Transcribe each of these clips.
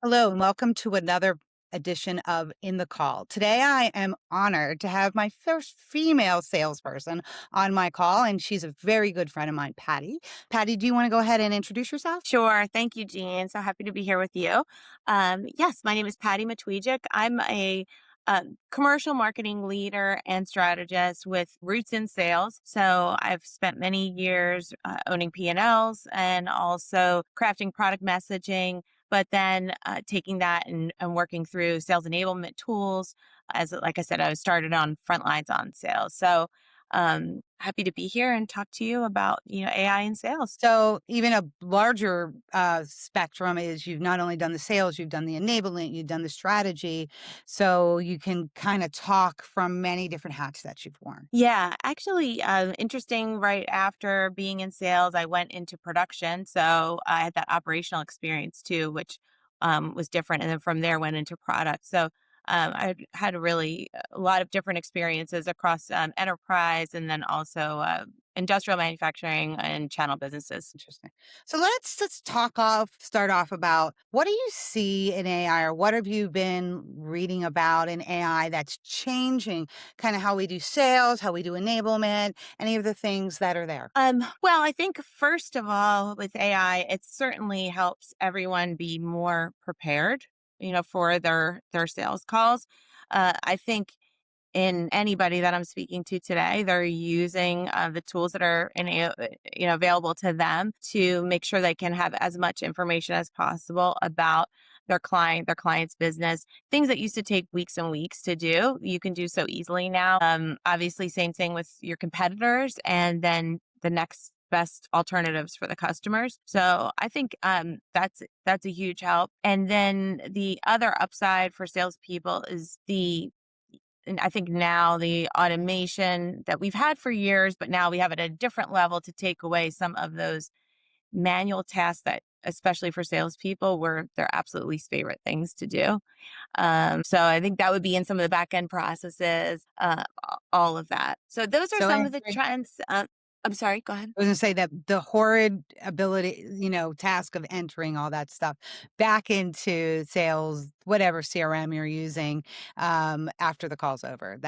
Hello, and welcome to another edition of In the Call. Today, I am honored to have my first female salesperson on my call, and she's a very good friend of mine, Patty. Patty, do you want to go ahead and introduce yourself? Sure. Thank you, Jean. So happy to be here with you. Yes, my name is Patty Matwijec. I'm a commercial marketing leader and strategist with roots in sales. So I've spent many years owning P&Ls and also crafting product messaging, but then taking that and working through sales enablement tools. Like I said, I was started on front lines on sales. So happy to be here and talk to you about AI in sales. So, even a larger spectrum is you've not only done the sales, you've done the enablement, you've done the strategy. So, you can kind of talk from many different hats that you've worn. Yeah, actually, interesting. Right after being in sales, I went into production. So I had that operational experience too, which was different. And then from there, went into product. So I had a lot of different experiences across enterprise and then also industrial manufacturing and channel businesses. Interesting. So let's start off about what do you see in AI, or what have you been reading about in AI that's changing kind of how we do sales, how we do enablement, any of the things that are there? Well, I think first of all, with AI, it certainly helps everyone be more prepared, for their sales calls. I think in anybody that I'm speaking to today, they're using the tools that are available to them to make sure they can have as much information as possible about their client's business. Things that used to take weeks and weeks to do, you can do so easily now. Obviously, same thing with your competitors, and then the next best alternatives for the customers. So I think that's a huge help. And then the other upside for salespeople is and I think now the automation that we've had for years, but now we have it at a different level to take away some of those manual tasks that, especially for salespeople, were their absolute least favorite things to do. So I think that would be in some of the back end processes, all of that. So those are So some of the answering trends. I'm sorry, go ahead. I was gonna say that the horrid ability, task of entering all that stuff back into sales, whatever CRM you're using, after the call's over.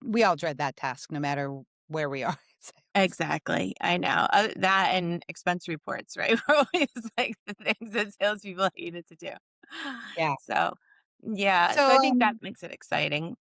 We all dread that task no matter where we are. Exactly. I know. That and expense reports, right? Were always like the things that salespeople hated to do. Yeah. So, yeah. So So, I think that makes it exciting.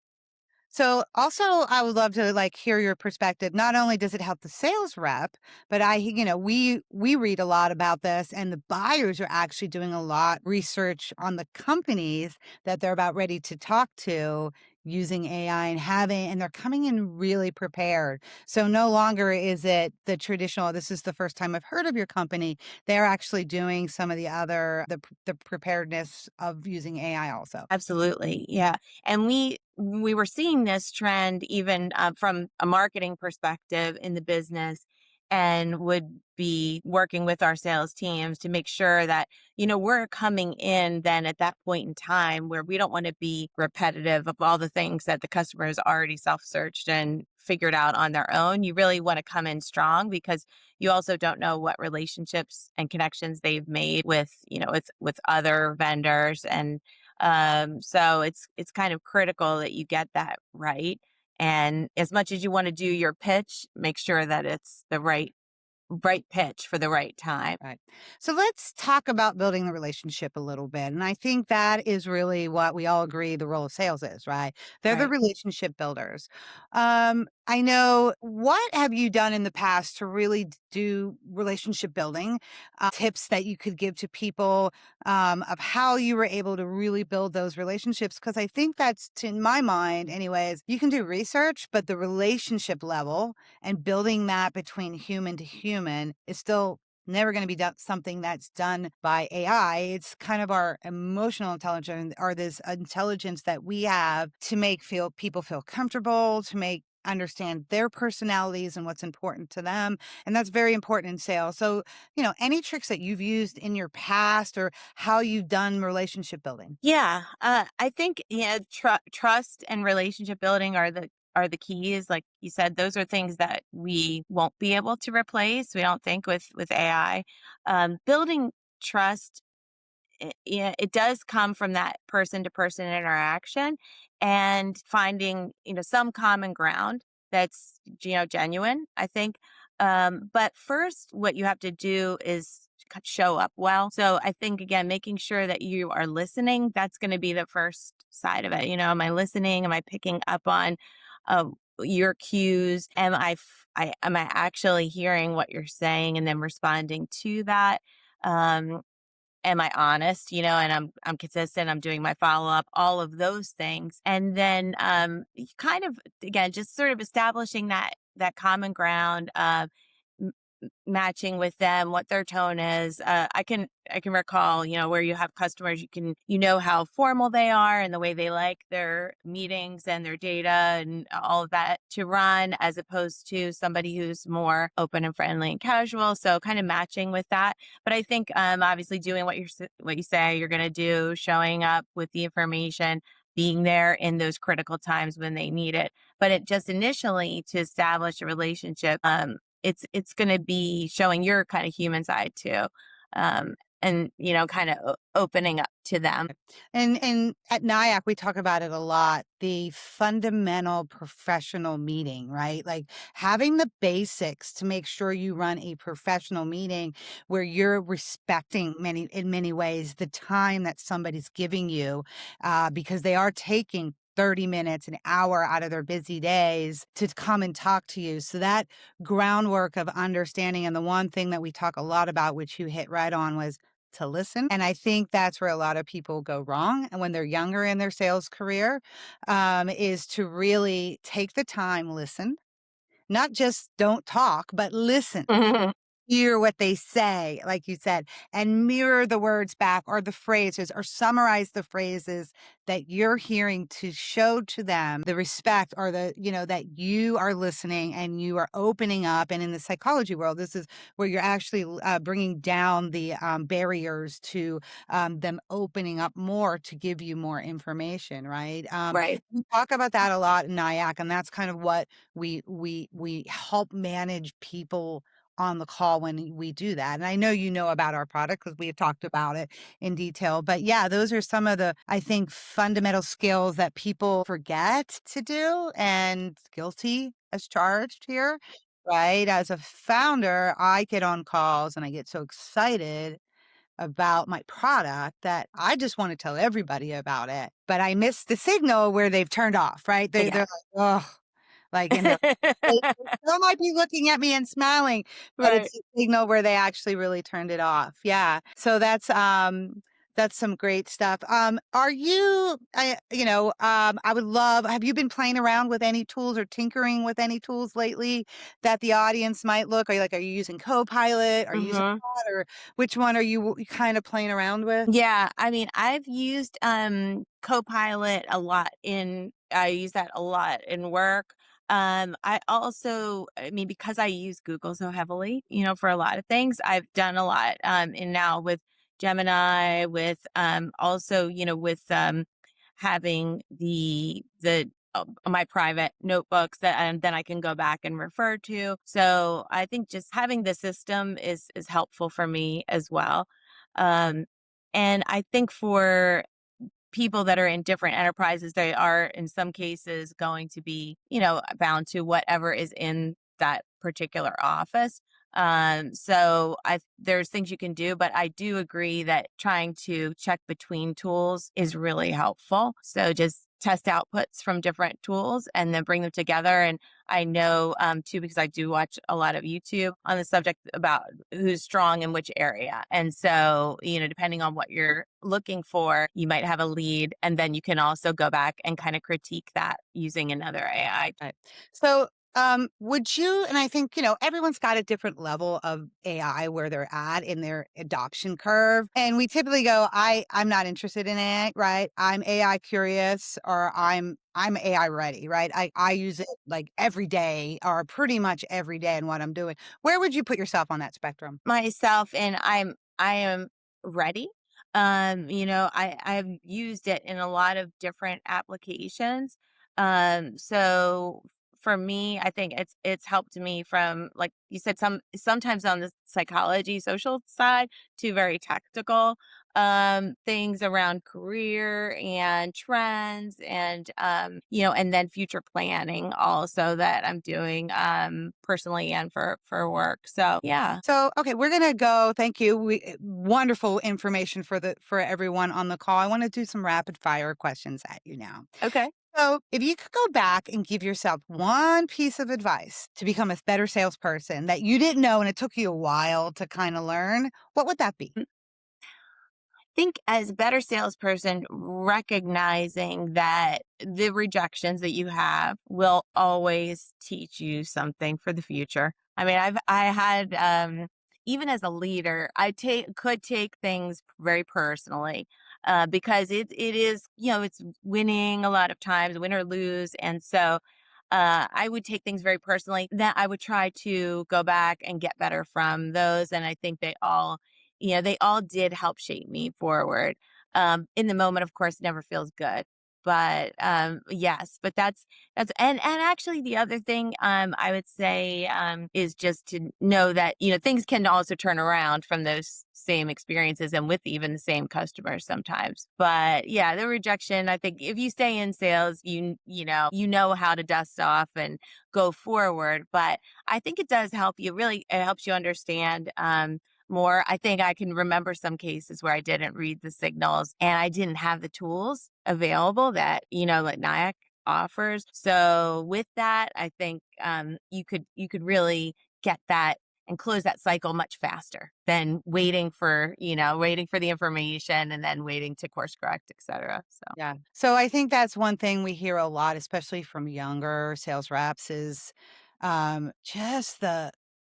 So also I would love to hear your perspective. Not only does it help the sales rep, but we read a lot about this, and the buyers are actually doing a lot research on the companies that they're about ready to talk to using AI and they're coming in really prepared. So no longer is it the traditional, this is the first time I've heard of your company. They're actually doing some of the preparedness of using AI also. Absolutely. Yeah. And we were seeing this trend even from a marketing perspective in the business, and would be working with our sales teams to make sure that, we're coming in then at that point in time where we don't want to be repetitive of all the things that the customer has already self-searched and figured out on their own. You really want to come in strong because you also don't know what relationships and connections they've made with, with other vendors. And so it's kind of critical that you get that right. And as much as you want to do your pitch, make sure that it's the right pitch for the right time. Right. So let's talk about building the relationship a little bit. And I think that is really what we all agree the role of sales is, right? They're the Right. relationship builders. I know, what have you done in the past to really do relationship building? Tips that you could give to people of how you were able to really build those relationships? Because I think in my mind, anyways, you can do research, but the relationship level and building that between human to human is still never going to be something that's done by AI. It's kind of our emotional intelligence, or this intelligence that we have to make feel people feel comfortable, to make understand their personalities and what's important to them. And that's very important in sales. So, any tricks that you've used in your past, or how you've done relationship building? Yeah, I think trust and relationship building are the keys. Like you said, those are things that we won't be able to replace. We don't think with AI. Building trust yeah, it does come from that person to person interaction and finding, some common ground that's, genuine, I think. But first, what you have to do is show up well. So I think, again, making sure that you are listening, that's going to be the first side of it. Am I listening? Am I picking up on uh, your cues? Am I actually hearing what you're saying and then responding to that? Um, am I honest, and I'm consistent, I'm doing my follow-up, all of those things. And then you kind of, again, just sort of establishing that common ground, matching with them what their tone is. I can recall, where you have customers, you know how formal they are and the way they like their meetings and their data and all of that to run, as opposed to somebody who's more open and friendly and casual. So kind of matching with that. But I think obviously doing what you say you're going to do, showing up with the information, being there in those critical times when they need it. But it just initially, to establish a relationship, it's going to be showing your kind of human side too, um, and kind of opening up to them. And at Nayak, we talk about it a lot, the fundamental professional meeting, right? Like having the basics to make sure you run a professional meeting where you're respecting in many ways, the time that somebody's giving you, because they are taking 30 minutes, an hour out of their busy days to come and talk to you. So that groundwork of understanding. And the one thing that we talk a lot about, which you hit right on, was to listen. And I think that's where a lot of people go wrong. And when they're younger in their sales career, is to really take the time, listen, not just don't talk, but listen, Mhm. hear what they say, like you said, and mirror the words back or the phrases or summarize the phrases that you're hearing to show to them the respect or that you are listening and you are opening up. And in the psychology world, this is where you're actually bringing down the barriers to them opening up more to give you more information, right? Right. We talk about that a lot in NIAC, and that's kind of what we help manage people on the call when we do that. And I know you know about our product because we have talked about it in detail. But yeah, those are some of the, I think, fundamental skills that people forget to do, and guilty as charged here. Right. As a founder, I get on calls and I get so excited about my product that I just want to tell everybody about it. But I miss the signal where they've turned off, right? They're Yeah. like, oh, like, and they still might be looking at me and smiling, but Right. it's a signal where they actually really turned it off. Yeah. So that's some great stuff. Are you, I would love, have you been playing around with any tools or tinkering with any tools lately that the audience might look? Are you using Copilot? Are you using Mhm. that? Or which one are you kind of playing around with? Yeah, I mean, I've used Copilot a lot I use that a lot in work. I mean, because I use Google so heavily, for a lot of things, I've done a lot and now with Gemini, with also, with having the my private notebooks that then I can go back and refer to. So I think just having the system is helpful for me as well. Um, and I think for people that are in different enterprises, they are in some cases going to be, bound to whatever is in that particular office. So there's things you can do, but I do agree that trying to check between tools is really helpful. So just test outputs from different tools and then bring them together. And I know too, because I do watch a lot of YouTube on the subject about who's strong in which area. And so, depending on what you're looking for, you might have a lead. And then you can also go back and kind of critique that using another AI. Right. So, would you, and I think, everyone's got a different level of AI where they're at in their adoption curve. And we typically go, I'm not interested in it, right? I'm AI curious, or I'm AI ready, right? I use it like every day or pretty much every day in what I'm doing. Where would you put yourself on that spectrum? Myself, and I am ready. I've used it in a lot of different applications. So for me, I think it's helped me from, like you said, sometimes on the psychology social side to very tactical. things around career and trends and and then future planning also that I'm doing personally and for work. So yeah. So, okay, we're gonna go. Thank you. Wonderful information for everyone on the call. I want to do some rapid fire questions at you now. Okay. So, if you could go back and give yourself one piece of advice to become a better salesperson that you didn't know and it took you a while to kind of learn, what would that be? Think as a better salesperson, recognizing that the rejections that you have will always teach you something for the future. I mean, I had even as a leader, could take things very personally because it is it's winning a lot of times, win or lose, and so I would take things very personally. That I would try to go back and get better from those, and I think they all did help shape me forward. In the moment, of course, never feels good. But yes, but that's and actually the other thing I would say is just to know that things can also turn around from those same experiences and with even the same customers sometimes. But yeah, the rejection, I think if you stay in sales, you know how to dust off and go forward. But I think it does help you really. It helps you understand more. I think I can remember some cases where I didn't read the signals and I didn't have the tools available that, like Nayak offers. So with that, I think you could really get that and close that cycle much faster than waiting for the information and then waiting to course correct, et cetera. So Yeah. So I think that's one thing we hear a lot, especially from younger sales reps, is just the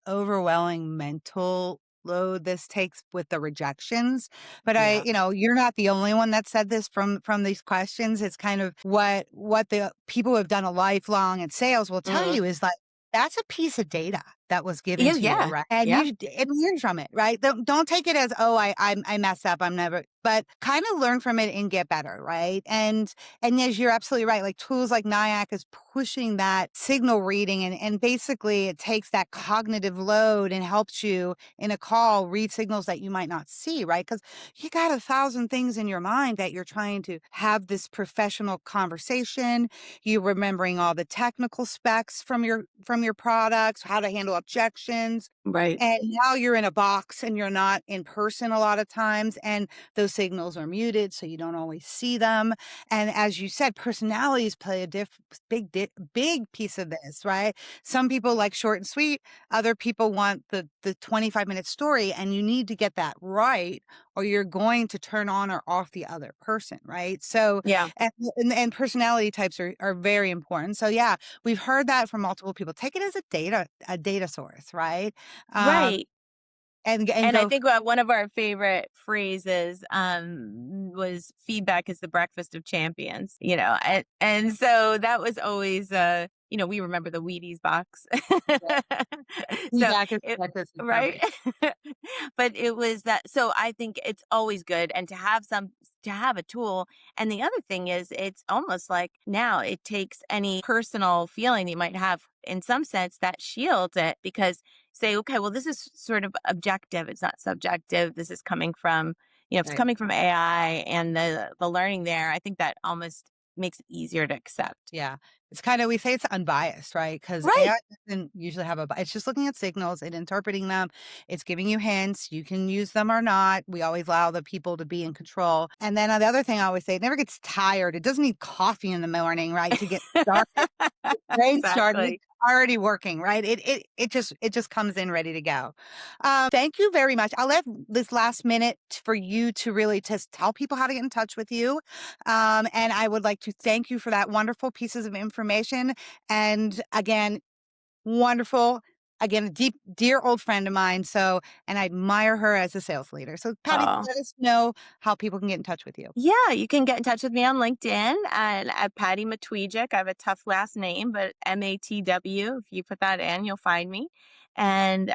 overwhelming mental load this takes with the rejections. But yeah. you're not the only one that said this from these questions. It's kind of what the people who have done a lifelong in sales will tell Hmm. you is like that's a piece of data that was given Yeah, to you, yeah. right? And Yeah. and learn from it, right? Don't take it as, oh, I messed up. I'm never, but kind of learn from it and get better, right? And yes, you're absolutely right. Like tools like Nyack is pushing that signal reading, and basically it takes that cognitive load and helps you in a call read signals that you might not see, right? Because you got 1,000 things in your mind that you're trying to have this professional conversation. You remembering all the technical specs from your products, how to handle objections. Right. And now you're in a box and you're not in person a lot of times. And those signals are muted, so you don't always see them. And as you said, personalities play a big piece of this, right? Some people like short and sweet. Other people want the 25-minute story, and you need to get that right, or you're going to turn on or off the other person, right? So, Yeah. and personality types are very important. So, yeah, we've heard that from multiple people. Take it as a data source, right? Um, Right. and And I go. think one of our favorite phrases was feedback is the breakfast of champions, and so that was always, we remember the Wheaties box. So Feedback is it, practice is right. perfect. But it was that, so I think it's always good and to have a tool. And the other thing is it's almost like now it takes any personal feeling that you might have in some sense that shields it because say, okay, well, this is sort of objective. It's not subjective. This is coming from, if it's Right. coming from AI and the learning there, I think that almost makes it easier to accept. Yeah. It's kinda we say it's unbiased, right? Because Right. AI doesn't usually have it's just looking at signals and interpreting them. It's giving you hints. You can use them or not. We always allow the people to be in control. And then, the other thing I always say, it never gets tired. It doesn't need coffee in the morning, right, to get started. Brain started, it's Exactly. already working, right? It just comes in ready to go. Thank you very much. I'll let this last minute for you to really just tell people how to get in touch with you. And I would like to thank you for that wonderful pieces of information. And again, wonderful. Again, a dear old friend of mine. So, and I admire her as a sales leader. So, Patty, Oh. let us know how people can get in touch with you. Yeah, you can get in touch with me on LinkedIn at Patty Matwijec. I have a tough last name, but Matw. If you put that in, you'll find me. And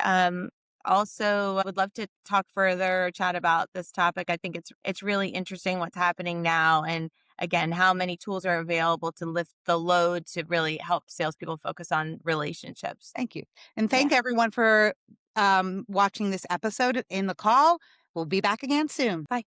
also, I would love to talk further, chat about this topic. I think it's really interesting what's happening now, and again, how many tools are available to lift the load to really help salespeople focus on relationships. Thank you. And thank Yeah. everyone for watching this episode in the call. We'll be back again soon. Bye.